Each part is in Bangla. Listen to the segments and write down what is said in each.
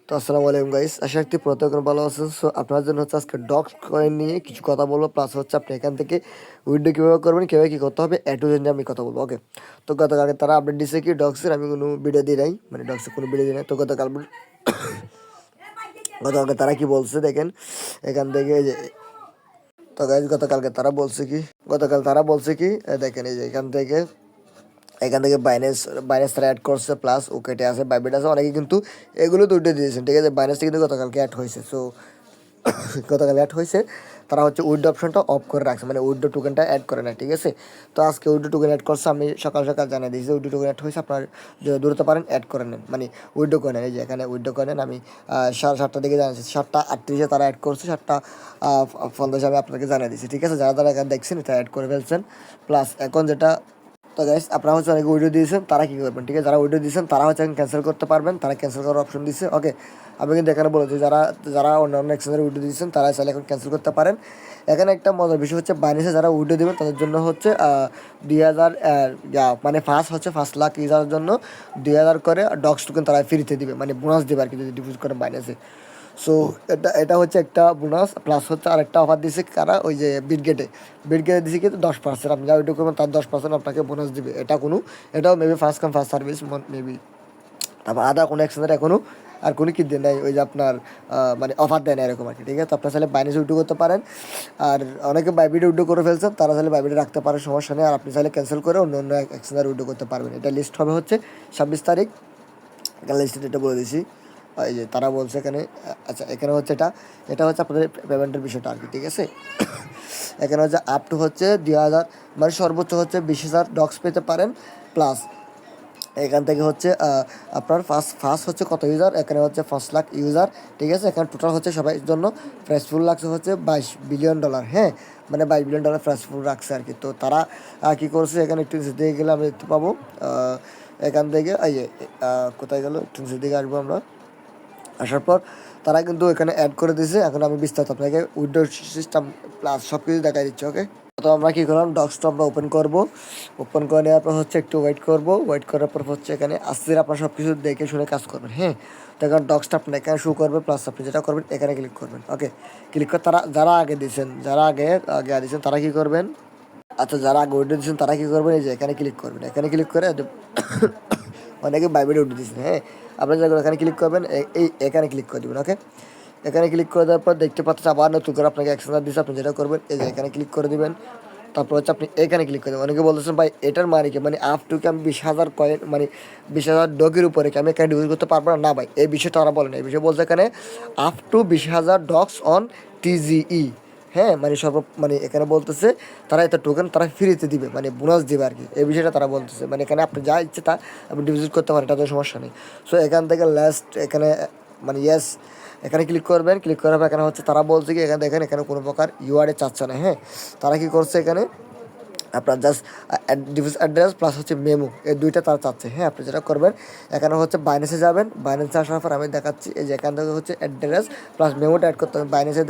তো আসসালামু আলাইকুম গাইস, আশা রাখছি প্রত্যেকের ভালো আছেন। সো আপনার জন্য হচ্ছে আজকে ডক্স কয়েন নিয়ে কিছু কথা বলবো, প্লাস হচ্ছে আপনি এখান থেকে উইথড্র কীভাবে করবেন, কীভাবে কী করতে হবে নিয়ে আমি কথা বলবো। ওকে, তো গতকালকে তারা আপডেট দিচ্ছে কি ডক্সের, আমি কোনো ভিডিও দিই নাই, মানে ডক্সের কোনো ভিডিও দিই নাই। তো গতকালকে তারা কি বলছে দেখেন এখান থেকে যে, তো গাইস গতকাল তারা বলছে কি দেখেন এই যে এখান থেকে বাইন্যান্স তারা অ্যাড করছে, প্লাস ওকেটে আছে, বাইবিট আছে, অনেকে কিন্তু এগুলো তো উঠে দিয়েছেন। ঠিক আছে, বাইন্যান্সে কিন্তু গতকালকে অ্যাড হয়েছে। সো গতকাল অ্যাড হয়েছে, তারা হচ্ছে উইথড্র অপশনটা অফ করে রাখছে, মানে উইথড্র টোকেনটা অ্যাড করে না। ঠিক আছে, তো আজকে উইথড্র টোকেন অ্যাড করছে, আমি সকাল সকাল জানিয়ে দিয়েছি উইথড্র টোকেন অ্যাড হয়েছে। আপনার যদি দূরতে পারেন অ্যাড করে নেন, মানে উইথড্র করে নেন। এই যে এখানে উইথড্র করে নেন, আমি 7:30টার দিকে জানিয়েছি, 7:38 তারা অ্যাড করছে, 7:50 আমি আপনাকে জানিয়ে দিয়েছি। ঠিক আছে, যারা যারা এখানে দেখছেন এটা অ্যাড করে ফেলছেন। প্লাস এখন যেটা, তো গাইস আপনারা হচ্ছে অনেকে উইডিও দিয়েছেন, তারা কী করবেন, ঠিক আছে, যারা উইডিও দিয়েছেন তারা হচ্ছে এখন ক্যান্সেল করতে পারবেন, তারা ক্যান্সেল করার অপশন দিচ্ছে। ওকে, আমি কিন্তু এখানে বলেছি যারা যারা অন্যান্য এক্সচেঞ্জের উইডিও দিয়েছেন তারা চাইলে এখন ক্যান্সেল করতে পারেন। এখানে একটা মজার বিষয় হচ্ছে বাইন্যান্সে যারা উইডিও দেবেন তাদের জন্য হচ্ছে 2,000 মানে ফার্স্ট লাখ ইউজারের জন্য 2,000 করে ডক্স টোকেন তারা ফ্রিতে দিবে, মানে বোনাস দেবে আর কি, যদি ডিপোজিট করেন বাইন্যান্সে। সো এটা হচ্ছে একটা বোনাস, প্লাস হচ্ছে আরেকটা অফার দিয়েছে কারা, ওই যে বিটগেটে দিয়েছে কিন্তু 10%, আপনি যা ওইটুকু করবেন তার 10% আপনাকে বোনাস দিবে। এটাও maybe first come first service maybe. তারপর আদার কোনো এক্সচেঞ্জার এখনও আর কোনো কি দেয় নাই, ওই যে আপনার মানে অফার দেয় না এরকম আর কি। ঠিক আছে, তো আপনার চাইলে বাইন্যান্সে উইথড্র করতে পারেন। আর অনেকে বাইবিটে উইথড্র করে ফেলছেন, তারা চাইলে বাইবিটে রাখতে পারে, সমস্যা নেই। আর আপনি চাইলে ক্যান্সেল করে অন্য অন্য এক্সচেঞ্জার উইথড্র করতে পারবেন। এটা লিস্ট হবে হচ্ছে 26 তারিখ, এখানে লিস্টে এটা বলে দিয়েছি। এই যে তারা বলছে এখানে, আচ্ছা এখানে হচ্ছে এটা হচ্ছে আপনাদের পেমেন্টের বিষয়টা আর কি। ঠিক আছে, এখানে হচ্ছে আপ টু হচ্ছে 2,000, মানে সর্বোচ্চ হচ্ছে 20,000 ডক্স পেতে পারেন। প্লাস এখান থেকে হচ্ছে আপনার ফার্স্ট হচ্ছে কত ইউজার, এখানে হচ্ছে 5 লাখ ইউজার। ঠিক আছে, এখানে টোটাল হচ্ছে সবাই জন্য প্রাইসফুল লাগছে হচ্ছে $22 বিলিয়ন। হ্যাঁ, মানে $22 প্রাইসফুল রাখছে আর কি। তো তারা কী করছে, এখানে একটু নিচের দিকে গেলে আমরা দেখতে পাবো, এখান থেকে এই যে কোথায় গেল, একটু নিচের দিকে আসবো আমরা। আসার পর তারা কিন্তু এখানে অ্যাড করে দিয়েছে। এখন আমি বিস্তারিত আপনাকে উইন্ডো সিস্টেম প্লাস সব কিছু দেখাই দিচ্ছি। ওকে, তো আমরা কী করলাম, ডক্সটা আমরা ওপেন করে নেওয়ার পর হচ্ছে একটু ওয়েট করার পর হচ্ছে এখানে আস্তে আপনার সব কিছু দেখে শুনে কাজ করবেন। হ্যাঁ, তো এখন ডক্সটা আপনার এখানে শো করবে, প্লাস আপনি যেটা করবেন এখানে ক্লিক করবেন। ওকে, ক্লিক করে যারা আগে দিয়েছেন তারা কী করবেন, আচ্ছা যারা আগে উইন্ডো দিয়েছেন তারা কী করবেন, এই যে এখানে ক্লিক করবেন। এখানে ক্লিক করে অনেকে বাইবিটে উঠে দিয়েছেন। হ্যাঁ, আপনি যখন এখানে ক্লিক করবেন, এখানে ক্লিক করে দেবেন। ওকে, এখানে ক্লিক করে দেওয়ার পর দেখতে পাচ্ছেন আবার নতুন করে আপনাকে এক্সচেঞ্জার দিচ্ছে। আপনি যেটা করবেন এই যে এখানে ক্লিক করে দেবেন। তারপর হচ্ছে আপনি এখানে ক্লিক করে দেবেন। অনেকে বলতেছেন ভাই এটার মানে কি, মানে আপ টু কি আমি 20,000 কয়েন, মানে 20,000 ডগের উপরে কি আমি এখানে ডিপোজিট করতে পারবো না? না ভাই, এই বিষয়টা ওরা বলেন। এই বিষয় বলছে এখানে up to 20,000 dogs on TGE। হ্যাঁ, মানে মানে এখানে বলতেছে তারা এটা টোকেন তারা ফ্রিতে দিবে, মানে বোনাস দিবে আর কি, এই বিষয়টা তারা বলতেছে। মানে এখানে আপনি যা ইচ্ছে তা আপনি ডিপোজিট করতে পারেন, এটা তো সমস্যা নেই। সো এখান থেকে লাস্ট এখানে মানে ইয়েস এখানে ক্লিক করবেন। ক্লিক করার পর এখানে হচ্ছে তারা বলছে কি, এখানে দেখেন এখানে কোনো প্রকার ইউআরএ চাচ্ছে না। হ্যাঁ, তারা কি করছে এখানে আপনার জাস্ট ডিভাইস অ্যাড্রেস প্লাস হচ্ছে মেমো, এই দুইটা তারা চাচ্ছে। হ্যাঁ, আপনি যেটা করবেন এখানে হচ্ছে বাইন্যান্সে যাবেন। বাইন্যান্সে আসার পর আমি দেখাচ্ছি, এই যে এখান থেকে হচ্ছে অ্যাড্রেস প্লাস মেমোটা অ্যাড করতে হবে। বাইন্যান্সে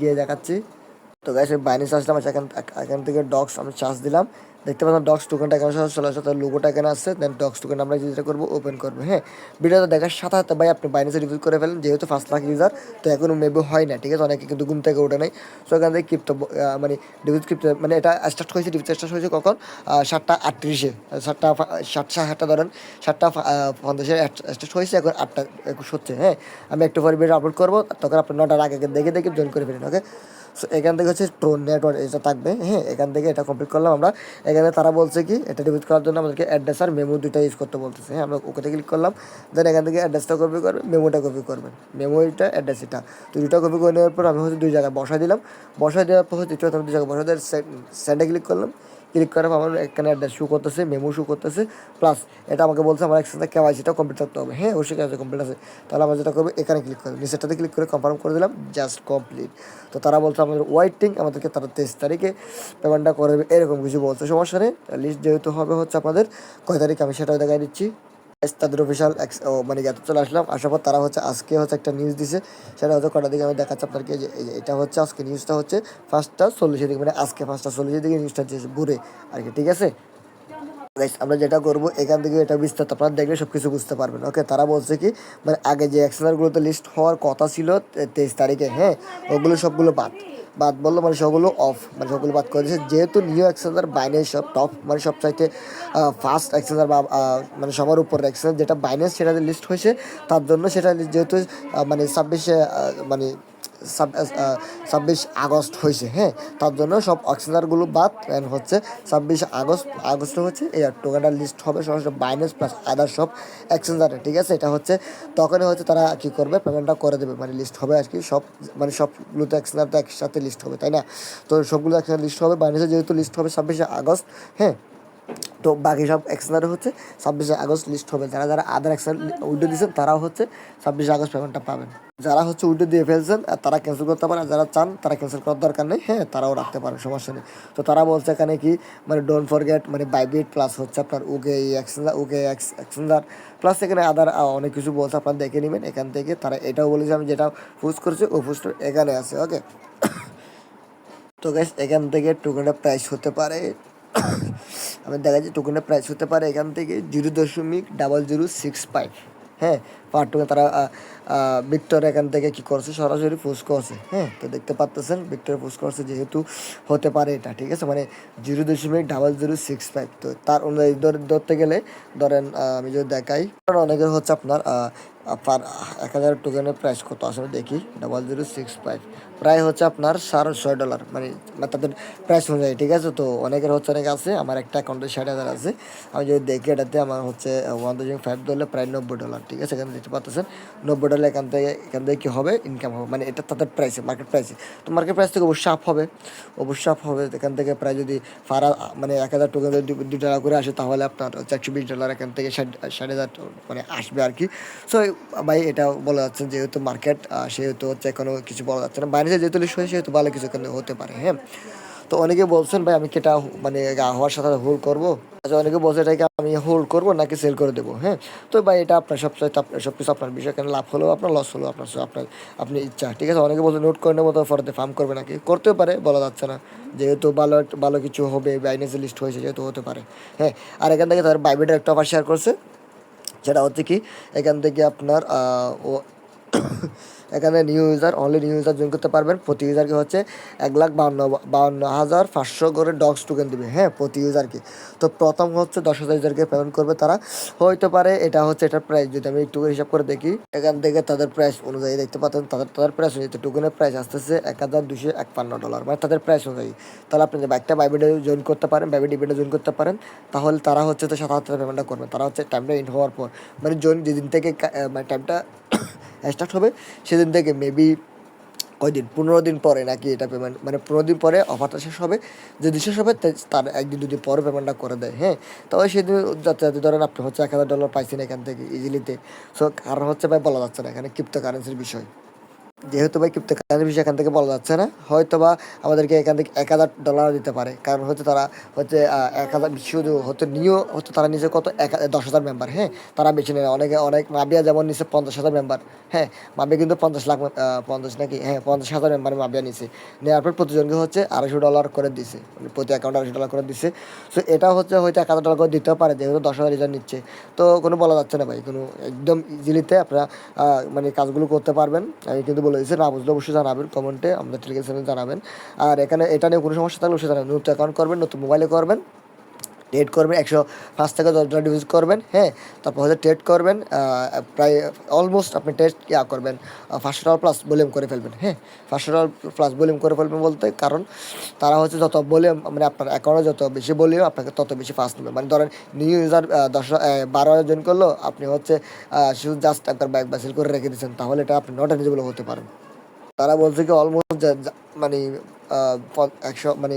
গিয়ে দেখাচ্ছি। তো গাইস আমি বাইন্যান্সে আসলাম, এখান থেকে ডক্স আমি চার্জ দিলাম, দেখতে পাচ্ছেন ডক্স টোকেনটা এখানে চলে আসছে, তার লোগোটা এখানে আসছে। দেন ডক্স টোকেন আমরা যেটা করবো ওপেন করবো। হ্যাঁ, ভিডিওটা দেখার সাথে সাথে ভাই আপনি বাইন্যান্সে ডিপোজিট করে ফেলেন, যেহেতু 5 লাখ ইউজার, তো এখনও মেবি হয় না। ঠিক আছে, অনেকে কিন্তু ঘুম থেকে ওঠে নাই। সো এখান থেকে মানে ডিপোজিট মানে এটা স্টার্ট হয়েছে কখন, 7:38-এ, 7:60 ধরেন, 7:50 স্টার্ট হয়েছে, এখন 8:21 হচ্ছে। হ্যাঁ, আমি একটু পরে ভিডিও আপলোড করবো, তখন আপনি 9টার আগে দেখে জয়েন করে ফেলেন। ওকে, সো এখান থেকে হচ্ছে ট্রোন নেটওয়ার্ক এটা থাকবে। হ্যাঁ, এখান থেকে এটা কমপ্লিট করলাম আমরা। এখানে তারা বলছে কি এটা ডিপোজিট করার জন্য আমাদেরকে অ্যাড্রেস আর মেমো দুইটা ইউজ করতে বলতেছে। হ্যাঁ, আমরা ওকে ক্লিক করলাম। দেন এখান থেকে অ্যাড্রেসটা কপি করবেন, মেমোটা কপি করবেন, মেমোটা অ্যাড্রেস এটা, তো দুটো কপি করে নেওয়ার পর আমি হচ্ছে দুই জায়গায় বসাই দিলাম। বসাই দেওয়ার পর হচ্ছে দুই জায়গায় বসাই দেওয়ার সেন্ডে ক্লিক করলাম। ক্লিক করার পর আমার এখানে অ্যাড্রেস শো করতেছে, মেমো শো করতেছে, প্লাস এটা আমাকে বলছে আমার একসাথে কেওয়াইসিটা কমপ্লিট করতে হবে। হ্যাঁ, অবশ্যই কেওয়াইসি কমপ্লিট আছে। তাহলে আমরা যেটা করবো এখানে ক্লিক করবো, নিচেরটাতে ক্লিক করে কনফার্ম করে দিলাম, জাস্ট কমপ্লিট। তো তারা বলছে আমাদের ওয়েটিং, আমাদেরকে তারা 23 তারিখে পেমেন্টটা করে দেবে, এরকম কিছু বলছে। সমস্যা নেই, লিস্ট যেহেতু হবে হচ্ছে আপনাদের কয় তারিখ আমি সেটাও দেখাই দিচ্ছি। তাদের অফিসিয়াল মানে এত চলে আসলাম। আসার পর তারা হচ্ছে আজকে হচ্ছে একটা নিউজ দিছে, সেটা হচ্ছে কটার দিকে আমি দেখাচ্ছি আপনাকে। যে এটা হচ্ছে আজকে নিউজটা হচ্ছে 5:40 দিকে, মানে আজকে 5:40 দিকে নিউজটা দিয়েছে ঘুরে আর কি। ঠিক আছে। গাইস আমরা যেটা করবো এখান থেকে এটা বিস্তারিত আপনারা দেখলে সব কিছু বুঝতে পারবেন। ওকে, তারা বলছে কি মানে আগে যে এক্সেলারগুলোতে লিস্ট হওয়ার কথা ছিল 23 তারিখে, হ্যাঁ ওগুলো সবগুলো বাদ বাদ বললো, মানে সবগুলো অফ, মানে সবগুলো বাদ করে দিয়েছে। যেহেতু নিউ এক্সেলার বাইন্যান্স সব টপ মানে সবচাইতে ফার্স্ট এক্সেলার বা মানে সবার উপর এক্সেলার যেটা বাইন্যান্স সেটা লিস্ট হয়েছে, তার জন্য সেটা যেহেতু মানে 26 মানে 26 আগস্ট হয়েছে, হ্যাঁ তার জন্য সব অক্সিলারগুলো বাদ হচ্ছে 26 আগস্ট হচ্ছে এই টোকেনটা লিস্ট হবে সরাসরি বাইন্যান্স প্লাস আদার সব এক্সচেঞ্জারে, ঠিক আছে। এটা হচ্ছে তখনই হচ্ছে তারা কী করবে, পেমেন্টটা করে দেবে, মানে লিস্ট হবে আর কি সব, মানে সবগুলোতে এক্সচেঞ্জারতে একসাথে লিস্ট হবে, তাই না। তো সবগুলো একসাথে লিস্ট হবে বাইন্যান্সে, যেহেতু লিস্ট হবে 26 আগস্ট, হ্যাঁ। তো বাকি সব এক্সচেঞ্জারে হচ্ছে 26 আগস্ট লিস্ট হবে। যারা যারা আদার এক্সচেঞ্জ উইড্রো দিয়েছেন তারাও হচ্ছে 26 আগস্ট পেমেন্টটা পাবেন। যারা হচ্ছে উইড্রো দিয়ে ফেলছেন তারা ক্যান্সেল করতে পারেন, আর যারা চান তারা ক্যান্সেল করার দরকার নেই, হ্যাঁ তারাও রাখতে পারেন, সমস্যা নেই। তো তারা বলছে এখানে কি মানে ডোন্ট ফরগেট মানে বাইবিট প্লাস হচ্ছে আপনার এক্সচেঞ্জার প্লাস এখানে আদার অনেক কিছু বলছে, আপনারা দেখে নেবেন এখান থেকে। তারা এটাও বলেছে আমি যেটা পোস্ট করেছি ওই পোস্টটা এখানে আছে, ওকে। তো গাইস এখান থেকে টোকেনটা প্রাইস হতে পারে আমি দেখা যাচ্ছে টোকেনের প্রাইস হতে পারে এখান থেকে 0.0065, হ্যাঁ পার টোকেন। তারা ভিক্টর এখান থেকে কী করছে সরাসরি পোস্ট করছে, হ্যাঁ তো দেখতে পাচ্তেছেন ভিক্টর পোস্ট করছে, যেহেতু হতে পারে এটা, ঠিক আছে, মানে 0.0065। তো তার অনুযায়ী ধরতে গেলে ধরেন আমি যদি দেখাই অনেকের হচ্ছে আপনার পার 1000 টোকেনের প্রাইস কত আসলে দেখি, 0065 প্রায় হচ্ছে আপনার $650, মানে তাদের প্রাইস অনুযায়ী, ঠিক আছে। তো অনেকের হচ্ছে অনেক আছে, আমার একটা অ্যাকাউন্টে 60,000 আছে, আমি যদি দেখি এটাতে আমার হচ্ছে 1,500 ধরলে প্রায় $90, ঠিক আছে। এখানে দেখতে পাচ্ছেন $90 এখান থেকে কী হবে ইনকাম হবে, মানে এটা তাদের প্রাইসে মার্কেট প্রাইসে। তো মার্কেট প্রাইস থেকে অবশ্যই আপ হবে এখান থেকে প্রায় যদি ফারা মানে 1000 টোকেন যদি $2 করে আসে তাহলে আপনার হচ্ছে $120 এখান থেকে 60,000 মানে আসবে আর কি। সো ভাই এটা বলা যাচ্ছে যেহেতু মার্কেট সেহেতু হচ্ছে এখনও কিছু বলা যাচ্ছে না, বাইরে যেহেতু লিস্ট হয়েছে সেহেতু ভালো কিছু এখানে হতে পারে, হ্যাঁ। তো অনেকে বলছেন ভাই আমি কি এটা মানে হওয়ার সাথে হোল্ড করবো, আচ্ছা অনেকে বলছে এটাকে আমি হোল্ড করবো নাকি সেল করে দেবো, হ্যাঁ। তো ভাই এটা আপনার সব কিছু আপনার বিষয়, কেন লাভ হলেও আপনার লস হলেও আপনি ইচ্ছা, ঠিক আছে। অনেকে বলছে নোট করে নেবো তো ফরতে ফার্ম করবে নাকি, করতেও পারে বলা যাচ্ছে না, যেহেতু ভালো কিছু হবে বাইন্যান্সে লিস্ট হয়েছে যেহেতু হতে পারে, হ্যাঁ। আর এখান থেকে তার বাইবেটের একটা অফার শেয়ার করছে, সেটা হচ্ছে কি এখান থেকে আপনার ও এখানে নিউ ইউজার জয়েন করতে পারবেন। প্রতি ইউজারকে হচ্ছে 1,52,500 করে ডগস টোকেন দেবে, হ্যাঁ প্রতি ইউজারকে। তো প্রথম হচ্ছে 10,000 ইউজারকে পেমেন্ট করবে তারা, হইতে পারে এটা হচ্ছে এটার প্রাইস যদি আমি একটু হিসাব করে দেখি এখান থেকে তাদের প্রাইস অনুযায়ী দেখতে পাচ্ছেন, তাদের প্রাইস অনুযায়ী টোকেনের প্রাইস আসতেছে $1,251, মানে তাদের প্রাইস অনুযায়ী। তাহলে আপনি যে বাইকটা বাইবিটে জয়েন করতে পারেন, বাইবিট ইভেন্টে জয়েন করতে পারেন, তাহলে তারা হচ্ছে তো 7,000 পেমেন্টটা করবে। তারা হচ্ছে টাইমটা ইন হওয়ার পর মানে জয়েন যেদিন থেকে মানে টাইমটা স্টার্ট হবে সেদিন থেকে মেবি কয়দিন 15 দিন পরে নাকি এটা পেমেন্ট, মানে 15 দিন পরে অফারটা শেষ হবে, যদি শেষ হবে তার 1-2 দিন পরে পেমেন্টটা করে দেয়, হ্যাঁ। তবে সেদিন যাতে ধরেন আপনি হচ্ছে $1,000 পাইছেন এখান থেকে ইজিলিতে। সো কারণ হচ্ছে ভাই বলা যাচ্ছে না এখানে ক্রিপ্টো কারেন্সির বিষয়, যেহেতু ভাই ক্রিপ্টোকারেন্সি বিষয় এখান থেকে বলা যাচ্ছে না, হয়তো বা আমাদেরকে এখান থেকে $1,000 দিতে পারে, কারণ হচ্ছে তারা হচ্ছে 1,000 শুধু হচ্ছে হচ্ছে তারা নিচে কত 10,000 মেম্বার, হ্যাঁ তারা বেছে নেয়। অনেক মাবিয়া যেমন নিচে 50,000 মেম্বার, হ্যাঁ মাবিয়া কিন্তু 50 লাখ 50 নাকি, হ্যাঁ 50,000 মেম্বার মাবিয়া নিচে নেওয়ার পর প্রতিজনকে হচ্ছে $250 করে দিছে, মানে প্রতি অ্যাকাউন্টে $250 করে দিছে। সো এটা হচ্ছে হয়তো $1,000 করে দিতেও পারে, যেহেতু 10,000 রিটার্ন নিচ্ছে। তো কোনো বলা যাচ্ছে না ভাই, কোনো একদম ইজিলিতে আপনারা মানে কাজগুলো করতে পারবেন। আমি কিন্তু বলে দিচ্ছি, না বুঝলে অবশ্যই জানাবেন কমেন্টে, আমাদের টেলিগ্রাম চ্যানেলে জানাবেন। আর এখানে এটা নিয়ে কোনো সমস্যা থাকলে অবশ্যই জানাবেন। নতুন অ্যাকাউন্ট করবেন, নতুন মোবাইলে করবেন, ট্রেড করবেন, 105 থেকে $10 ডিপোজিট করবেন, হ্যাঁ। তারপর হচ্ছে ট্রেড করবেন প্রায় অলমোস্ট আপনি টেস্ট করবেন $500 প্লাস ভলিউম করে ফেলবেন, হ্যাঁ $500 প্লাস ভলিউম করে ফেলবেন বলতে কারণ তারা হচ্ছে যত ভলিউম মানে আপনার অ্যাকাউন্টে যত বেশি ভলিউম আপনাকে তত বেশি ফাস্ট নেবে। মানে ধরেন নিউ ইউজার 12 জয়েন করলো, আপনি হচ্ছে শুধু জাস্ট একবার ব্যাক বাসিল করে রেখে দিচ্ছেন, তাহলে এটা আপনি নট এলিজিবল হতে পারেন। তারা বলছে কি অলমোস্ট মানে 100 মানে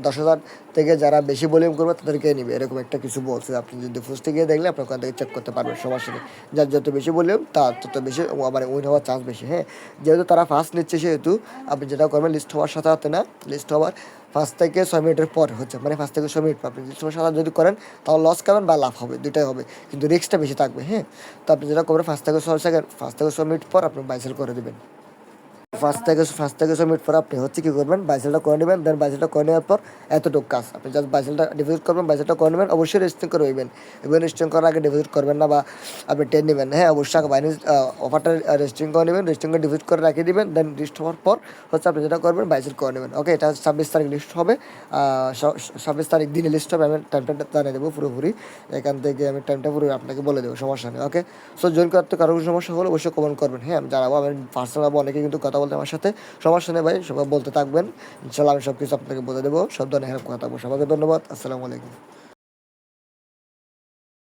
10,000 থেকে যারা বেশি ভলিউম করবে তাদেরকে নিবে, এরকম একটা কিছু বলছে। আপনি যদি পোস্টে গিয়ে দেখলে আপনি ওখান থেকে চেক করতে পারবেন, সমস্যা নেই। যার যত বেশি ভলিউম তার তত বেশি মানে উইন হওয়ার চান্স বেশি, হ্যাঁ। যেহেতু তারা ফার্স্ট নিচ্ছে সেহেতু আপনি যেটা করবেন লিস্ট হওয়ার সাথে সাথে না, লিস্ট হওয়ার 5 থেকে 6 মিনিটের পর হচ্ছে, মানে 5 থেকে 6 মিনিট পর আপনি লিস্ট হওয়ার সাথে যদি করেন তাহলে লস খাবেন বা লাভ হবে, দুটাই হবে, কিন্তু রিস্কটা বেশি থাকবে, হ্যাঁ। তো আপনি যেটা করবেন 5 থেকে 6 মিনিট পর আপনি বাইসেল করে দেবেন। ফার্স্ট থেকে সাবমিট পরে আপনি হচ্ছে কী করবেন, বাইসেলটা করে নেবেন। দেন বাইসেলটা করে নেওয়ার পর এতটুকু কাজ, আপনি জাস্ট বাইসেলটা ডিপোজিট করবেন, বাইসেলটা করে নেবেন। অবশ্যই রেজিস্ট্রেশন করে হইবেন, এবং রেজিস্ট্রেশন করার আগে ডিপোজিট করবেন না বা আপনি টেন নেবেন। হ্যাঁ, অবশ্যই আগে বাইন্যান্স অফারটা রেজিস্ট্রেশন করে নেবেন, রেজিস্ট্রেশন করে ডিপোজিট করে রাখিয়ে দিবেন। দেন লিস্ট হওয়ার পর হচ্ছে আপনি যেটা করবেন, বাইসেল করে নেবেন। ওকে, এটা 26 তারিখ লিস্ট হবে। 26 তারিখ দিনে লিস্ট হবে। আমি টাইমটা জানিয়ে দেবো পুরোপুরি, এখান থেকে আমি টাইমটা পুরো আপনাকে বলে দেবো, সমস্যা নেই। ওকে, সো জয়েন করতে কারো কোনো সমস্যা হলে অবশ্যই কমেন্ট করবেন। হ্যাঁ, আমি জানাবো, আমি পার্সোনাল অনেকে কিন্তু কথা বলতে আমার সাথে, সমস্যা নেই ভাই, সবাই বলতে থাকবেন। ইনশাল্লাহ আমি সব কিছু আপনাকে বলে দেবো, সব ধরনের হেল্প কথা থাকবো। সবাইকে ধন্যবাদ, আসসালামু আলাইকুম।